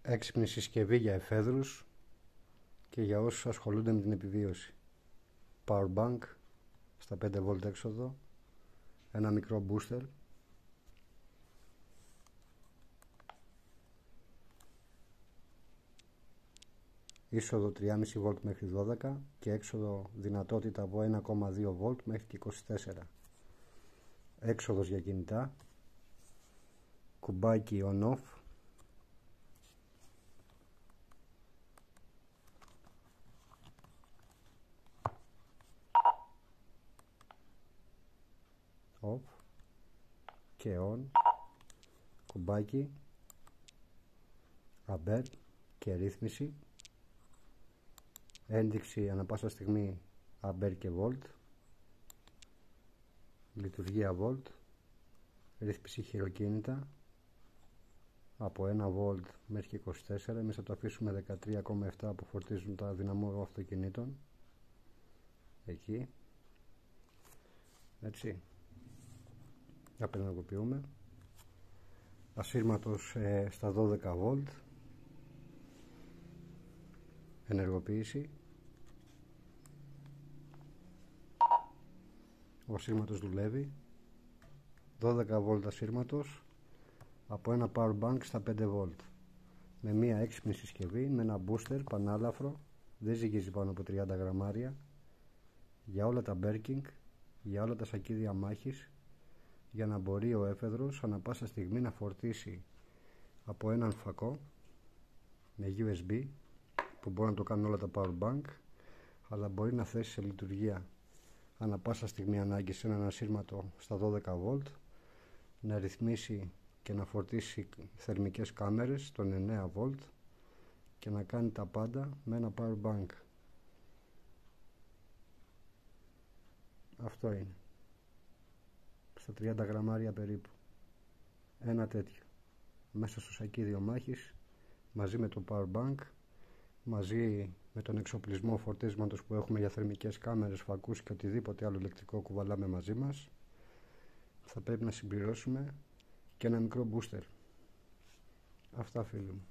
Έξυπνη συσκευή για εφέδρους και για όσους ασχολούνται με την επιβίωση. Power bank στα 5V έξοδο, ένα μικρό booster, είσοδο 3,5V μέχρι 12 και έξοδο δυνατότητα από 1,2V μέχρι και 24. Έξοδος για κινητά, κουμπάκι on-off, off και on, κουμπάκι, αμπέρ και ρύθμιση, ένδειξη ανα πάσα στιγμή αμπέρ και volt, λειτουργία volt, ρύθμιση χειροκίνητα από 1V μέχρι και 24. Εμείς θα το αφήσουμε 13,7 που φορτίζουν τα δυναμό αυτοκινήτων εκεί, έτσι. Απενεργοποιούμε ασύρματος στα 12V, ενεργοποίηση. Ο ασύρματος δουλεύει, 12V ασύρματος από ένα power bank στα 5V, με μία έξυπνη συσκευή, με ένα booster πανάλαφρο, δεν ζυγίζει πάνω από 30 γραμμάρια, για όλα τα Berking, για όλα τα σακίδια μάχης, για να μπορεί ο έφεδρος ανά πάσα στιγμή να φορτίσει από έναν φακό με USB, που μπορεί να το κάνουν όλα τα power bank, αλλά μπορεί να θέσει σε λειτουργία ανά πάσα στιγμή ανάγκη σε έναν ασύρματο στα 12V, να ρυθμίσει και να φορτίσει θερμικές κάμερες των 9V και να κάνει τα πάντα με ένα power bank. Αυτό είναι, στα 30 γραμμάρια περίπου, ένα τέτοιο μέσα στο σακίδιο μάχης, μαζί με το power bank, μαζί με τον εξοπλισμό φορτίσματος που έχουμε για θερμικές κάμερες, φακούς και οτιδήποτε άλλο ηλεκτρικό κουβαλάμε μαζί μας. Θα πρέπει να συμπληρώσουμε και ένα μικρό booster. Αυτά, φίλοι μου.